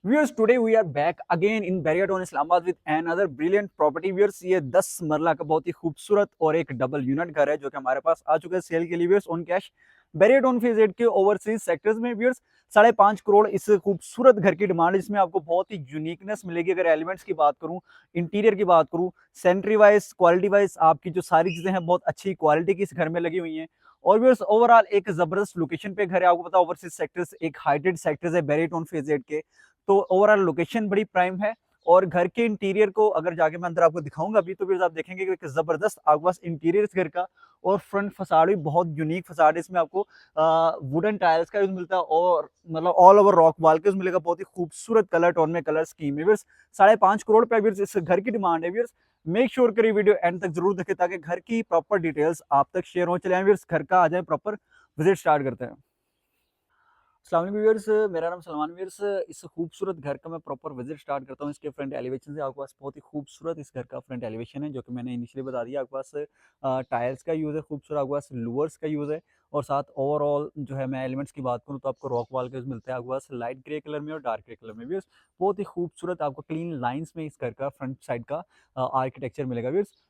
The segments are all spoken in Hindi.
Viewers, today we are back again in Barriaton, Islamabad with another brilliant property. Viewers, ये 10 मरला का बहुत ही खूबसूरत और एक डबल यूनिट घर है जो कि हमारे पास आ चुका है सेल के लिए व्यूअर्स ऑन कैश बैरियटन फेज 8 के ओवरसीज सेक्टर्स में व्यूअर्स 5.5 करोड़ इस खूबसूरत घर की डिमांड है, जिसमें आपको बहुत ही यूनिकनेस मिलेगी। अगर एलिमेंट्स की बात करूं, इंटीरियर की बात करूं, सेंट्री वाइज, क्वालिटी वाइज आपकी जो सारी चीजें हैं बहुत अच्छी क्वालिटी की इस घर में लगी हुई हैं। और व्यूअर्स ओवरऑल एक जबरदस्त लोकेशन पे घर है। आपको पता है ओवरसीज सेक्टर्स एक हाइटेड सेक्टर्स है बैरियटन फेज 8 के, तो ओवरऑल लोकेशन बड़ी प्राइम है। और घर के इंटीरियर को अगर जाके मैं अंदर आपको दिखाऊंगा अभी, तो फिर आप देखेंगे कि एक जबरदस्त आपके पास इंटीरियर इस घर का और फ्रंट फसाड भी बहुत यूनिक फसाड है। इसमें आपको वुडन टाइल्स का यूज मिलता है और मतलब ऑल ओवर रॉक वाल का यूज मिलेगा। बहुत ही खूबसूरत कलर टोन में कलर स्कीम है व्यूअर्स। 5.5 करोड़ पे व्यूअर्स इस घर की डिमांड है व्यूअर्स। मेक श्योर करिए वीडियो एंड तक जरूर देखें ताकि घर की प्रॉपर डिटेल्स आप तक शेयर हो। चले आए व्यूअर्स, घर का आ जाए प्रॉपर विजिट स्टार्ट करते हैं। अस्सलाम वालेकुम व्यूअर्स, मेरा नाम सलमान व्यूअर्स। इस खूबसूरत घर का मैं प्रॉपर विजिट स्टार्ट करता हूँ। इसके फ्रंट एलिवेशन से आपके पास बहुत ही खूबसूरत इस घर का फ्रंट एलिवेशन है जो कि मैंने इनिशियली बता दिया। आपके पास टाइल्स का यूज़ है, खूबसूरत आपके पास लूवर्स का यूज़ है। और साथ ओवरऑल जो है मैं एलिमेंट्स की बात करूँ तो आपको रॉक वॉल का यूज़ मिलता है आपके पास लाइट ग्रे कलर में और डार्क ग्रे कलर में व्यूअर्स। बहुत ही खूबसूरत आपको क्लीन लाइन्स में इस घर का फ्रंट साइड का आर्किटेक्चर मिलेगा व्यूअर्स।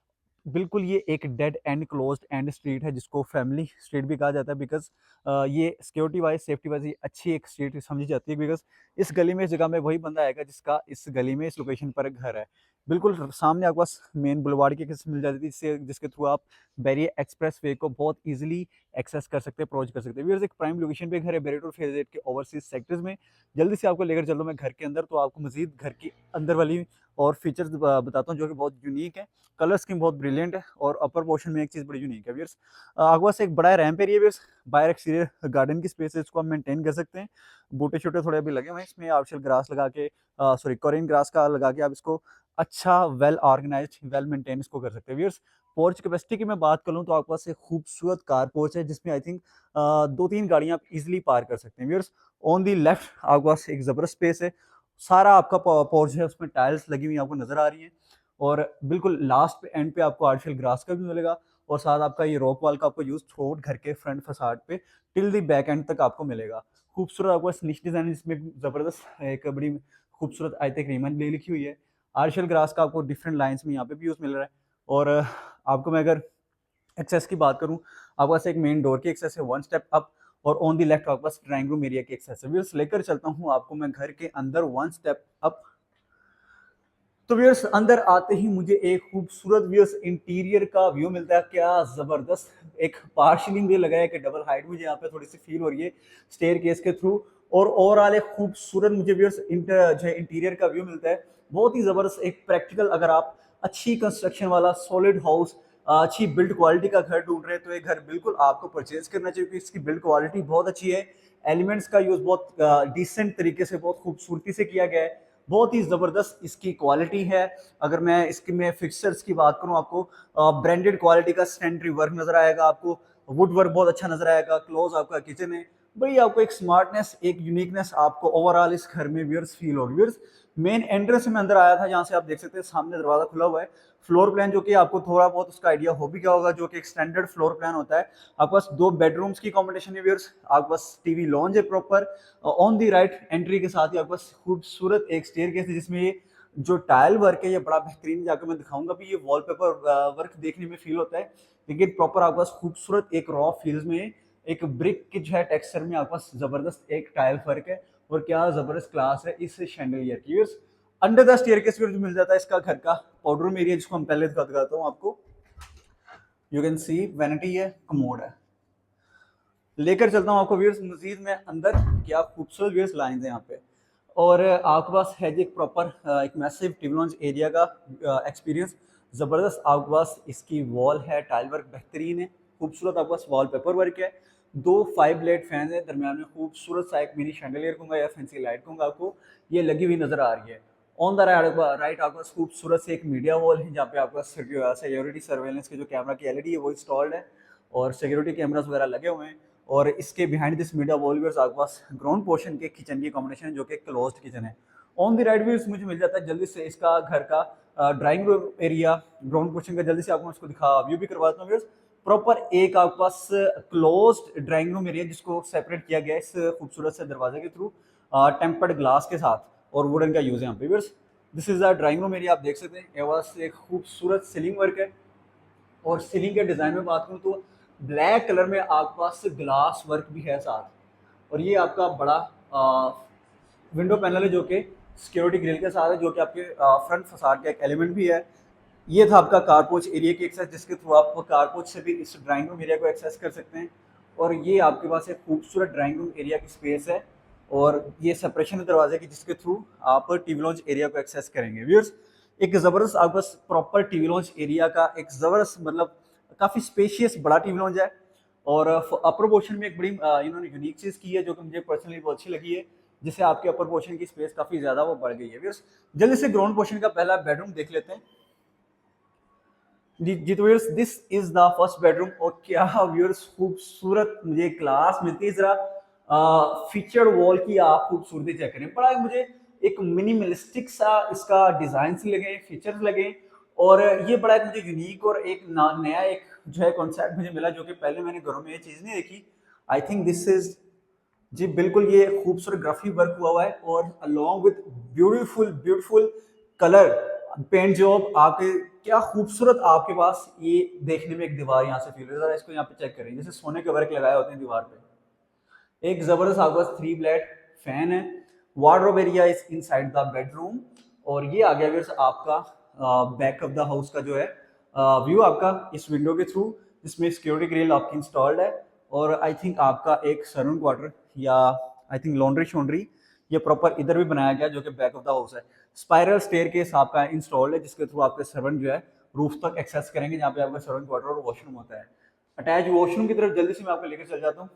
बिल्कुल ये एक dead and closed end street है जिसको फैमिली स्ट्रीट भी कहा जाता है, बिकॉज ये सिक्योरिटी वाइज सेफ्टी वाइज अच्छी एक स्ट्रीट समझी जाती है। बिकॉज इस गली में, इस जगह में वही बंदा आएगा जिसका इस गली में इस लोकेशन पर एक घर है। बिल्कुल सामने आपके पास मेन बुलवाड़ की किस्म मिल जाती थी, जिसके थ्रू आप बैरियर एक्सप्रेस वे को बहुत ईजिली एक्सेस कर सकते हैं, अप्रोच कर सकते हैं। व्यूअर्स, एक प्राइम लोकेशन पे घर है बैरियर फेज 8 के ओवरसीज सेक्टर्स में। जल्दी से आपको लेकर चल रहा हूँ मैं घर के अंदर, तो आपको मजीद घर की अंदर वाली और फीचर्स बताता हूँ जो कि बहुत यूनिक है। कलर स्कीम बहुत ब्रिलियंट है और अपर पोर्शन में एक चीज़ बड़ी यूनिक है व्यूअर्स। आपके पास एक बड़ा रैंप एरिया व्यूअर्स, बाहर एक्सटीरियर गार्डन की स्पेस है, इसको आप मेंटेन कर सकते हैं। बूटे छोटे थोड़े अभी लगे हुए हैं इसमें, आर्टिफिशियल ग्रास लगा के सॉरी कोरियन ग्रास का लगा के आप इसको अच्छा वेल ऑर्गेनाइज्ड वेल मेंटेन इसको कर सकते हैं व्यूअर्स। पोर्च कैपेसिटी की मैं बात करूँ तो आपके पास एक खूबसूरत कार पोर्च है जिसमें आई थिंक 2-3 गाड़ियाँ आप इजिली पार कर सकते हैं व्यूअर्स। ऑन दी लेफ्ट आपके पास एक जबरदस्त स्पेस है, सारा आपका पोर्च है उसमें टाइल्स लगी हुई आपको नजर आ रही है। और बिल्कुल लास्ट पे एंड पे आपको आर्टिफिशियल ग्रास का भी मिलेगा और साथ आपका ये रॉक वॉल का आपको यूज थ्रू घर के फ्रंट फसाड पे टिल दी बैक एंड तक आपको मिलेगा। खूबसूरत आपको निश डिजाइन इसमें जबरदस्त एक बड़ी खूबसूरत आयत रीमन ले लिखी हुई है। आर्टिफिशियल ग्रास का आपको डिफरेंट लाइंस में यहाँ पे भी यूज मिल रहा है। और आपको मैं अगर एक्सेस की बात करूँ, आपके पास एक मेन डोर की एक्सेस है 1 स्टेप अप और ऑन दी लेफ्ट आपके पास ड्राइंग रूम एरिया की एक्सेस है। व्यूअर्स, लेकर चलता हूँ आपको मैं घर के अंदर 1 स्टेप अप। तो व्यूअर्स, अंदर आते ही मुझे एक खूबसूरत व्यूअर्स इंटीरियर का व्यू मिलता है। क्या जबरदस्त एक पार्शलिंग भी लगा है कि डबल हाइट मुझे यहाँ पे थोड़ी सी फील हो रही है स्टेयर केस के थ्रू। और ओवरऑल एक खूबसूरत मुझे व्यूअर्स जो इंटीरियर का व्यू मिलता है, बहुत ही जबरदस्त एक प्रैक्टिकल। अगर आप अच्छी कंस्ट्रक्शन वाला सॉलिड हाउस, अच्छी बिल्ड क्वालिटी का घर ढूंढ रहे हैं तो ये घर बिल्कुल आपको परचेज करना चाहिए क्योंकि इसकी बिल्ड क्वालिटी बहुत अच्छी है। एलिमेंट्स का यूज बहुत डिसेंट तरीके से, बहुत खूबसूरती से किया गया है। बहुत ही ज़बरदस्त इसकी क्वालिटी है। अगर मैं इसकी मैं फिक्सचर्स की बात करूं, आपको ब्रांडेड क्वालिटी का सेंट्री वर्क नजर आएगा, आपको वुड वर्क बहुत अच्छा नजर आएगा। क्लोज आपका किचन है, बड़ी आपको एक स्मार्टनेस, एक यूनिकनेस आपको ओवरऑल इस घर में व्यूअर्स फील होगी। व्यूअर्स, मेन एंट्रेंस में अंदर आया था जहां से आप देख सकते हैं सामने दरवाजा खुला हुआ है। फ्लोर प्लान जो कि आपको थोड़ा बहुत उसका आइडिया हो भी क्या होगा, जो कि एक स्टैंडर्ड फ्लोर प्लान होता है। आपके पास 2 बेडरूम्स की कॉम्बिनेशन है व्यूअर्स, आपके पास टीवी लॉन्ज है proper. On the right entry के साथ ही आपके पास खूबसूरत एक स्टेयरकेस है जिसमें ये जो टाइल वर्क है ये बड़ा बेहतरीन, जाकर मैं दिखाऊंगा भी, ये वॉलपेपर वर्क देखने में फील होता है। लेकिन प्रॉपर आपके पास खूबसूरत एक रॉ फील्स में एक ब्रिक की जो है टेक्सचर में आपके पास जबरदस्त एक टाइल फर्क है। और क्या जबरदस्त क्लास है इस शैंडलियर की। अंडर द स्टेयरकेस जो मिल जाता है इसका घर का पाउडर रूम एरिया, जिसको हम पहले दिखाता हूँ आपको। यू कैन सी वैनिटी है, कमोड है। लेकर चलता हूँ आपको व्यूअर्स मजीद में अंदर, क्या खूबसूरत व्यूअर्स लाइंस हैं यहाँ पे। और आपके पास है जी एक प्रॉपर एक मैसिव टीवी लॉन्च एरिया का एक्सपीरियंस। ज़बरदस्त आपके पास इसकी वॉल है, टाइल वर्क बेहतरीन है, खूबसूरत आपके पास वॉल पेपर वर्क है। 2 5 ब्लेड फैन है, दरमियान में खूबसूरत सा एक मिनी शैंडलियर कहूँगा या फैंसी लाइट कहूँगा, आपको ये लगी हुई नजर आ रही है। ऑन द राइट आपके पास खूबसूरत से एक मीडिया वॉल है जहाँ पे आपका सिक्योरिटी सर्वेलेंस के जो कैमरा की एलईडी है वो इंस्टॉल्ड है और सिक्योरिटी कैमरास वगैरह लगे हुए हैं। और इसके behind this media wall viewers आपके पास ग्राउंड पोर्शन के किचन की कॉम्बिनेशन है जो कि क्लोज्ड किचन है। ऑन द राइट व्यूअर्स मुझे मिल जाता है जल्दी से इसका घर का drawing room area, ground portion का जल्दी से आपको इसको दिखा व्यू भी करवाता हूँ व्यूअर्स। प्रॉपर एक आपके पास क्लोज्ड ड्राइंग रूम एरिया जिसको सेपरेट किया गया है इस खूबसूरत से दरवाजे के थ्रू टेम्पर्ड ग्लास के साथ। और वुडन का यूज़ है यहाँ पे viewers. This is the drawing room area, आप देख सकते हैं। ये वास एक खूबसूरत सीलिंग वर्क है, और सीलिंग के डिज़ाइन में बात करूँ तो ब्लैक कलर में आपके पास ग्लास वर्क भी है साथ, और ये आपका बड़ा विंडो पैनल है जो कि सिक्योरिटी ग्रिल के साथ है, जो कि आपके फ्रंट फसाड का एक एलिमेंट भी है। ये था आपका कारपोच एरिया की एक्सेस, जिसके थ्रू आप कारपोच से भी इस ड्राइंग रूम एरिया को एक्सेस कर सकते हैं। और ये आपके पास एक खूबसूरत ड्राइंग रूम एरिया की स्पेस है, और ये सेपरेशन दरवाजे की, जिसके थ्रू आप टीवी लॉन्च एरिया को एक्सेस करेंगे व्यूअर्स। एक ज़बरदस्त आपके पास प्रॉपर टीवी लॉन्च एरिया का एक ज़बरदस्त मतलब काफ़ी स्पेशियस बड़ा टीवी लॉन्च है। और अपर पोर्शन में एक बड़ी इन्होंने यूनिक चीज़ की है जो कि मुझे पर्सनली बहुत अच्छी लगी है, जिससे आपके अपर पोर्शन की स्पेस काफ़ी ज़्यादा वो बढ़ गई है व्यूअर्स। जल्दी से ग्राउंड पोर्शन का पहला बेडरूम देख लेते हैं। जी तो viewers, this is the first bedroom, और क्या व्यूअर्स खूबसूरत मुझे क्लास मिलती है। जरा फीचर वॉल की आप खूबसूरती चेक करें, बड़ा मुझे एक मिनिमलिस्टिक सा इसका डिजाइन से लगे, फीचर्स लगे, और ये बड़ा एक मुझे यूनिक और एक नया एक जो है कॉन्सेप्ट मुझे मिला, जो कि पहले मैंने घरों में ये चीज़ नहीं देखी। आई थिंक दिस इज, जी बिल्कुल, ये खूबसूरत ग्राफिक वर्क हुआ है, और along with beautiful beautiful colour paint job आपके, क्या खूबसूरत आपके पास ये देखने में एक दीवार यहाँ से फील हो रहा है। इसको यहाँ पे चेक करें, जैसे सोने के वर्क लगाए होते हैं दीवार पे। एक जबरदस्त आपके पास 3 ब्लेड फैन है। Wardrobe area is inside the bedroom, और ये आ गया फिर आपका बैक ऑफ द हाउस का जो है व्यू आपका इस विंडो के थ्रू, जिसमें सिक्योरिटी ग्रिल आपकी इंस्टॉल्ड है। और आई थिंक आपका एक सर्वेंट क्वार्टर या आई थिंक लॉन्ड्री शॉन्ड्री ये प्रॉपर इधर भी बनाया गया, जो कि बैक ऑफ द हाउस है। स्पाइरल स्टेयरकेस आपका इंस्टॉल्ड है, जिसके थ्रू आपके सर्वेंट जो है रूफ तक एक्सेस करेंगे, जहाँ पे आपका सर्वेंट क्वार्टर और वॉशरूम होता है। अटैच वॉशरूम की तरफ जल्दी से मैं आपको लेकर चल जाता हूँ।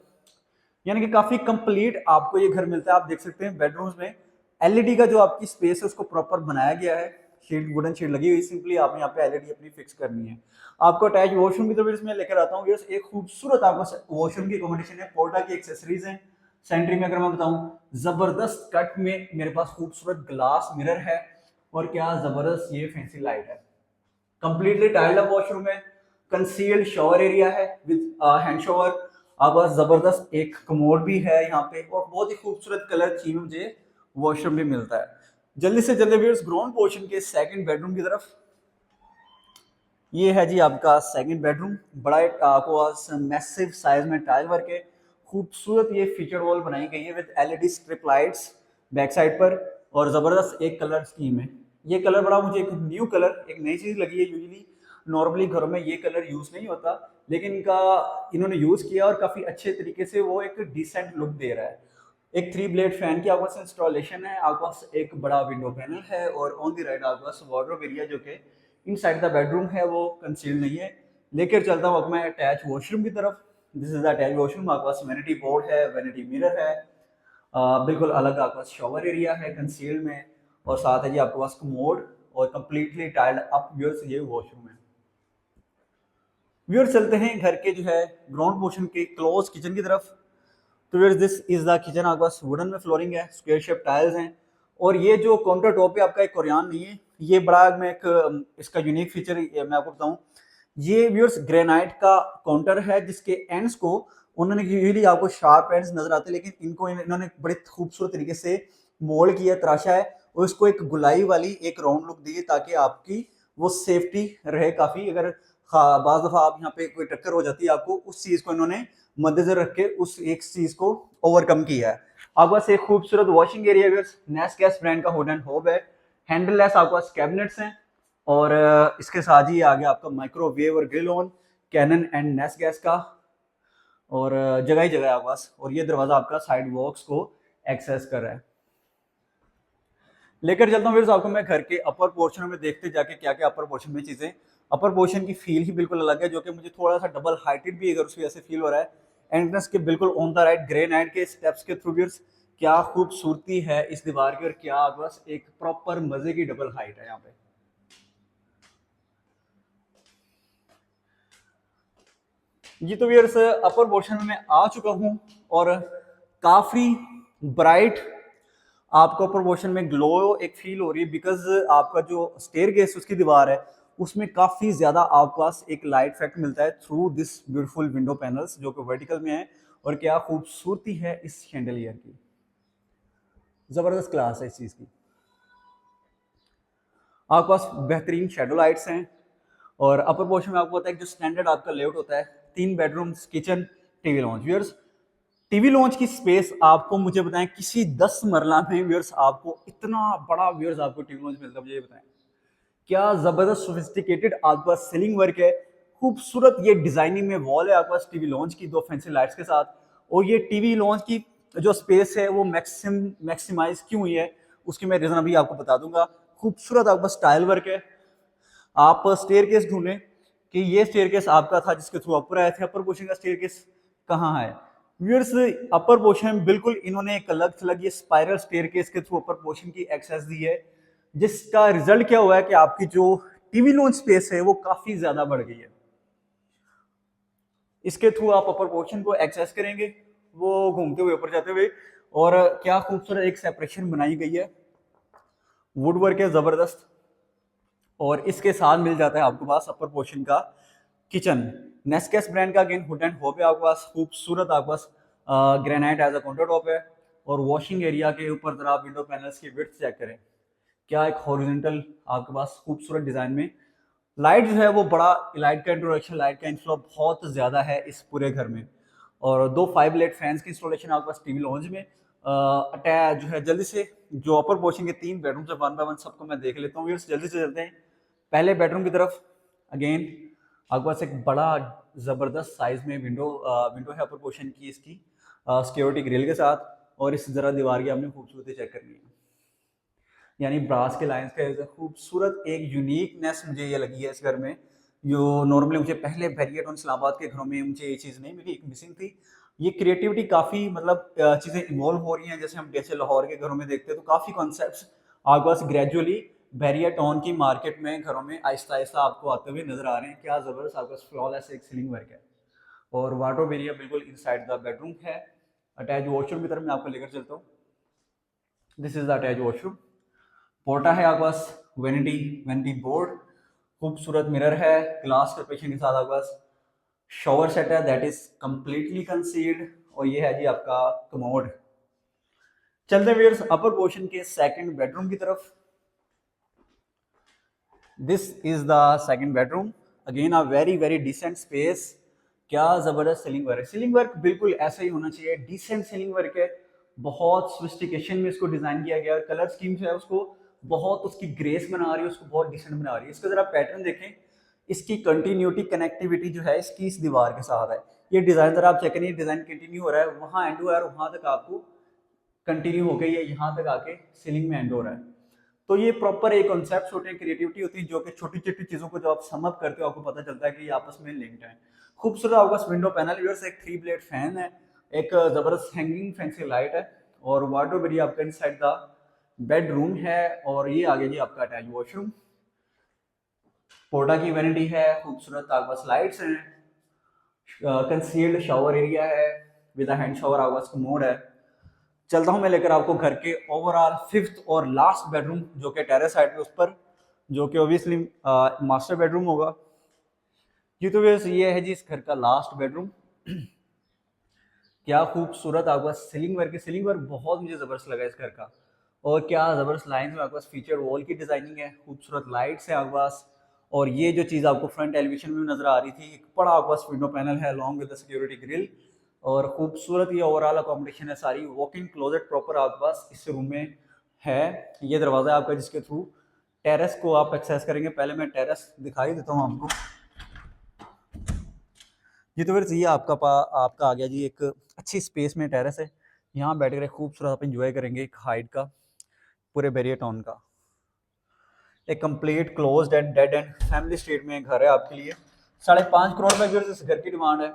यानी कि काफी कंप्लीट आपको ये घर मिलता है। आप देख सकते हैं बेडरूम्स में एलईडी का जो आपकी स्पेस है उसको प्रॉपर बनाया गया है, शीट वुडन शीट लगी हुई, सिंपली आपने यहाँ पे एलईडी अपनी फिक्स करनी है। आपको अटैच वॉशरूम की तरफ इसमें लेकर आता हूँ। एक खूबसूरत आपको वॉशरूम की कॉम्बिनेशन है, पोर्टा की एक्सेसरीज है। सेंट्री में अगर मैं बताऊं, जबरदस्त कट में मेरे पास खूबसूरत ग्लास मिरर है, और क्या जबरदस्त ये फैंसी लाइट है। कंप्लीटली टाइल्ड अप वॉशरूम है, कंसील्ड शॉवर एरिया है विद हैंड शॉवर। अब जबरदस्त एक कमोड भी है यहाँ पे, और बहुत ही खूबसूरत कलर थीम मुझे वॉशरूम भी मिलता है। जल्दी से जल्दी व्यूअर्स ग्राउंड पोर्शन के सेकंड बेडरूम की तरफ। ये है जी आपका सेकंड बेडरूम, बड़ा आपको मैसिव साइज में टाइल वर्क है। खूबसूरत ये फीचर वॉल बनाई गई है with LED strip lights back side पर, और जबरदस्त एक कलर स्कीम है। ये कलर बड़ा मुझे एक न्यू कलर, एक नई चीज लगी है। यूजुअली नॉर्मली घरों में ये कलर यूज नहीं होता, लेकिन इनका इन्होंने यूज किया और काफी अच्छे तरीके से वो एक डिसेंट लुक दे रहा है। एक 3 ब्लेड फैन की आपके पास इंस्टॉलेशन है, आपके पास एक बड़ा विंडो पैनल है, और ऑन द राइट आपके पास वार्डरोब एरिया जो कि इनसाइड द बेडरूम है, वो कंसील नहीं है। लेकर चलता हूँ अब मैं अटैच वॉशरूम की तरफ। This is the attach washroom, आपके पास वैनिटी बोर्ड है, वैनिटी मिरर है, बिल्कुल अलग आपके पास शॉवर एरिया है कंसील में, और साथ है जी आपके पास कमोड, और कंप्लीटली टाइल्ड अप व्यूअर्स ये वॉशरूम है। व्यूअर्स चलते हैं घर के जो है ग्राउंड पोर्शन के क्लोज किचन की तरफ। तो viewers this is the kitchen, आपके पास वुडन में फ्लोरिंग है, स्क्वायर शेप टाइल्स हैं, और ये जो काउंटर टॉप है आपका एक कोरियान नहीं है, ये बड़ा में एक इसका यूनिक फीचर मैं आपको बताऊं। ये व्यूअर्स ग्रेनाइट का काउंटर है, जिसके एंड्स को उन्होंने यूजुअली आपको शार्प एंड्स नजर आते हैं, लेकिन इनको इन्होंने बड़े खूबसूरत तरीके से मोल्ड किया, तराशा है, और इसको एक गुलाई वाली एक राउंड लुक दी है, ताकि आपकी वो सेफ्टी रहे काफी। अगर बाज दफा आप यहाँ पे कोई टक्कर हो जाती है आपको, उस चीज को इन्होंने मद्देनजर रख के उस एक चीज को ओवरकम किया है। आपके पास एक खूबसूरत वॉशिंग एरिया नेस्कैफ ब्रांड का हुड एंड होब है। हैंडललेस आपके पास कैबिनेट्स हैं, और इसके साथ ही आ गया आपका माइक्रोवेव और ग्रिल ऑन कैनन एंड नेस गैस का, और जगह ही जगह है आपके पास। और ये दरवाजा आपका साइड वॉक्स को एक्सेस कर रहा है। लेकर चलता हूँ फिर आपको मैं घर के अपर पोर्शन में, देखते जाके क्या क्या अपर पोर्शन में चीजें। अपर पोर्शन की फील ही बिल्कुल अलग है, जो कि मुझे थोड़ा सा डबल हाइटेड भी अगर उसकी वजह से फील हो रहा है। एंट्रेंस के बिल्कुल ऑन द राइट ग्रेनाइट के स्टेप्स के थ्रू क्या खूबसूरती है इस दीवार की, और क्या बस एक प्रॉपर मजे की डबल हाइट है यहाँ पे। जी तो व्यूअर्स अपर पोर्शन में मैं आ चुका हूँ, और काफी ब्राइट आपको अपर पोर्शन में ग्लो एक फील हो रही है, बिकॉज आपका जो स्टेयरकेस उसकी दीवार है उसमें काफी ज्यादा आपके पास एक लाइट इफेक्ट मिलता है through this beautiful window panels, जो कि वर्टिकल में है। और क्या खूबसूरती है इस शैंडलियर की, जबरदस्त क्लास है इस चीज की। आपके पास बेहतरीन शेडो लाइट्स हैं और अपर पोर्शन में आपको पता है जो स्टैंडर्ड आपका लेआउट होता है, 3 bedrooms, kitchen, TV launch. Viewers, TV launch की स्पेस आपको मुझे बताएं किसी 10 मरला में व्यूअर्स आपको इतना बड़ा व्यूअर्स आपको टीवी लॉन्च मिलता है, मुझे ये बताएं। क्या जबरदस्त सोफिस्टिकेटेड आपके पास सीलिंग वर्क है, खूबसूरत ये डिजाइनिंग में वॉल है आपके पास टीवी लॉन्च की 2 फैंसी लाइट्स के साथ। और ये टीवी लॉन्च की जो स्पेस है वो मैक्सिमाइज क्यों हुई है उसकी मैं रीजन अभी आपको बता दूंगा। खूबसूरत आपके पास टाइल वर्क है। आप स्टेयर केस ढूंढें कि ये स्टेयर केस आपका था जिसके थ्रू ऊपर आए थे, अपर पोर्शन का स्टेयर केस कहाँ है। व्यूअर्स, अपर पोर्शन बिल्कुल इन्होंने एक अलग थलग ये स्पाइरल स्टेयर केस के थ्रू अपर पोर्शन की एक्सेस दी है, जिसका रिजल्ट क्या हुआ है कि आपकी जो टीवी लॉन्च स्पेस है वो काफी ज्यादा बढ़ गई है। इसके थ्रू आप अपर पोर्शन को एक्सेस करेंगे वो घूमते हुए ऊपर जाते हुए। और क्या खूबसूरत एक सेपरेशन बनाई गई है, वुड वर्क है जबरदस्त। और इसके साथ मिल जाता है आपके पास अपर पोर्शन का किचन। नेस्केस ब्रांड का अगेन हुड एंड होप है आपके पास, खूबसूरत आपके पास granite as a countertop है। और वॉशिंग एरिया के ऊपर जरा आप विंडो पैनल्स की विड्थ चेक करें, क्या एक हॉरिजॉन्टल आपके पास खूबसूरत डिजाइन में। लाइट जो है वो बड़ा, लाइट का इंट्रोडक्शन, लाइट का इनफ्लो बहुत ज्यादा है इस पूरे घर में। और 2 5 लेट फैंस की इंस्टॉलेशन आपके पास टीवी लॉन्ज में अटैच जो है। जल्दी से जो अपर पोर्शन के 3 बेडरूम है 1 बाय 1 सबको मैं देख लेता हूँ। जल्दी से चलते हैं पहले बेडरूम की तरफ। अगेन आपके पास एक बड़ा जबरदस्त साइज में विंडो है अपर पोर्शन की, इसकी सिक्योरिटी ग्रिल के साथ। और इस जरा दीवार की आपने खूबसूरती चेक करनी है, यानी ब्रास के लाइंस का खूबसूरत एक यूनिकनेस मुझे ये लगी है इस घर में, जो नॉर्मली मुझे पहले बैरियट और इस्लामाबाद के घरों में मुझे ये चीज़ नहीं मिली, एक मिसिंग थी। ये क्रिएटिविटी काफ़ी मतलब चीज़ें इवॉल्व हो रही हैं, जैसे हम जैसे लाहौर के घरों में देखते हैं तो काफ़ी कॉन्सेप्ट्स आपके पास ग्रेजुअली बैरिया टाउन की मार्केट में घरों में आहिस्ता आहिस्ता आपको आते हुए नजर आ रहे हैं। क्या ज़बरदस्त आपके पास फ्लॉलेस एक सीलिंग वर्क है। और वार्डरोब एरिया बिल्कुल इनसाइड द बेडरूम है। अटैच वॉशरूम की तरफ मैं आपको लेकर चलता हूँ। This is the attach washroom. पोर्टा है आपके पास, वेनिटी बोर्ड, खूबसूरत मिरर है, ग्लास सेपरेशन के साथ आपके पास शॉवर सेट है दैट इज कंप्लीटली कंसील्ड। और ये है जी आपका कमोड। चलते व्यूअर्स अपर पोर्शन के सेकंड बेडरूम की तरफ। This is the second bedroom. Again a very very decent space. क्या जबरदस्त सीलिंग वर्क है। सीलिंग वर्क बिल्कुल ऐसा ही होना चाहिए, डिसेंट सीलिंग वर्क है। बहुत सोफिस्टिकेशन में इसको डिजाइन किया गया है। कलर स्कीम जो है उसको बहुत उसकी ग्रेस बना रही है, उसको बहुत डिसेंट बना रही है। इसका जरा पैटर्न देखें, इसकी कंटिन्यूटी कनेक्टिविटी जो है इसकी इस दीवार के साथ है। ये डिजाइन जरा आप चेक करिए, डिजाइन कंटिन्यू हो रहा है, वहां एंड हो रहा है, वहां तक आपको कंटिन्यू हो गई है, यहाँ तक आके सीलिंग में एंड हो रहा है। तो ये प्रॉपर एक कॉन्सेप्ट होते हैं, क्रिएटिविटी होती है, जो कि छोटी छोटी चीजों को जब आप सम अप करते हो आपको पता चलता है कि ये आपस में लिंक्ड है। खूबसूरत आपका विंडो पैनल व्यूअर्स, एक 3 ब्लेड फैन है, एक जबरदस्त हैंगिंग फैंसी लाइट है। और वार्डरोब एरिया आपका इनसाइड द बेडरूम है। और ये आगे जी आपका अटैच वॉशरूम। पोर्टा की वैनिटी है, खूबसूरत आपके पास लाइट्स हैं, कंसील्ड शावर एरिया है विद हैंड शावर, आपके पास कमोड है। चलता हूं मैं लेकर आपको घर के ओवरऑल 5th और लास्ट बेडरूम जो कि टेरेस साइड पे उस पर, जो कि ऑब्वियसली मास्टर बेडरूम होगा। जी तो वैसे ये है जी इस घर का लास्ट बेडरूम। क्या खूबसूरत आपके पास सीलिंग वर्क है। सीलिंग वर्क बहुत मुझे जबरदस्त लगा इस घर का। और क्या जबरदस्त लाइंस में आपके पास फीचर वॉल की डिजाइनिंग है, खूबसूरत लाइट्स है आपके पास। और ये जो चीज़ आपको फ्रंट एलिवेशन में नजर आ रही थी, एक बड़ा आपके पास विंडो पैनल है लॉन्ग विद सिक्योरिटी ग्रिल। और खूबसूरत ये ओवरऑल अकोमोडेशन है सारी। वॉक इन क्लोजेट प्रॉपर आपके पास इस रूम में है। ये दरवाजा है आपका जिसके थ्रू टेरेस को आप एक्सेस करेंगे। पहले मैं टेरेस दिखाई देता हूँ आपको। जी तो फिर ये आपका आ गया जी एक अच्छी स्पेस में टेरेस है। यहाँ बैठ कर खूबसूरत आप इंजॉय करेंगे एक हाइट का पूरे बैरियर टाउन का। एक complete closed end dead and family state में घर है आपके लिए। 5.5 करोड़ रुपए इस घर की डिमांड है।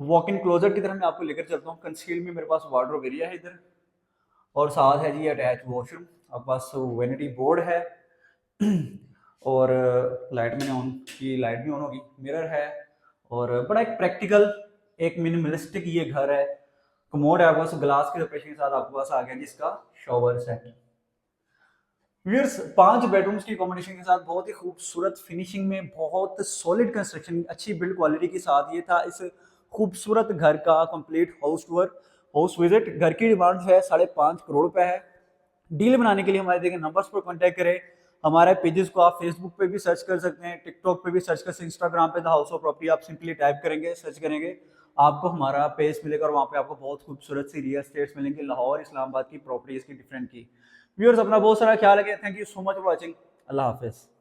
वॉक इन क्लोजर की तरफ मैं आपको लेकर चलता हूँ। कंसील में मेरे पास वार्डरोब एरिया है इधर। और साथ है जी अटैच वॉशरूम, आपके पास वेनिटी बोर्ड है। और लाइट मैंने ऑन की, लाइट भी ऑन होगी, मिरर है। और बड़ा एक प्रैक्टिकल एक मिनिमलिस्टिक ये घर है। कमोड है आपके पास ग्लास के सेपरेशन के साथ आपके पास आ गया जिसका शॉवर सेट। व्यूअर्स 5 बेडरूम्स की कॉम्बिनेशन के साथ बहुत ही खूबसूरत फिनिशिंग में, बहुत सॉलिड कंस्ट्रक्शन, अच्छी बिल्ड क्वालिटी के साथ ये था इस खूबसूरत घर का complete house tour, house visit. घर की डिमांड जो है 5.5 करोड़ रुपए है। डील बनाने के लिए हमारे देखें नंबर्स पर कांटेक्ट करें। हमारे पेजेस को आप फेसबुक पे भी सर्च कर सकते हैं, टिकटॉक पे भी सर्च कर सकते हैं, इंस्टाग्राम पे द हाउस ऑफ प्रॉपर्टी आप सिंपली टाइप करेंगे, सर्च करेंगे, आपको हमारा पेज मिलेगा और वहाँ पे आपको बहुत खूबसूरत सी रियल एस्टेट्स मिलेंगे लाहौर इस्लामाबाद की प्रॉपर्टीज की डिफरेंट की। व्यूअर्स अपना बहुत सारा ख्याल रखें। Thank you so much for watching. अल्लाह हाफिज़।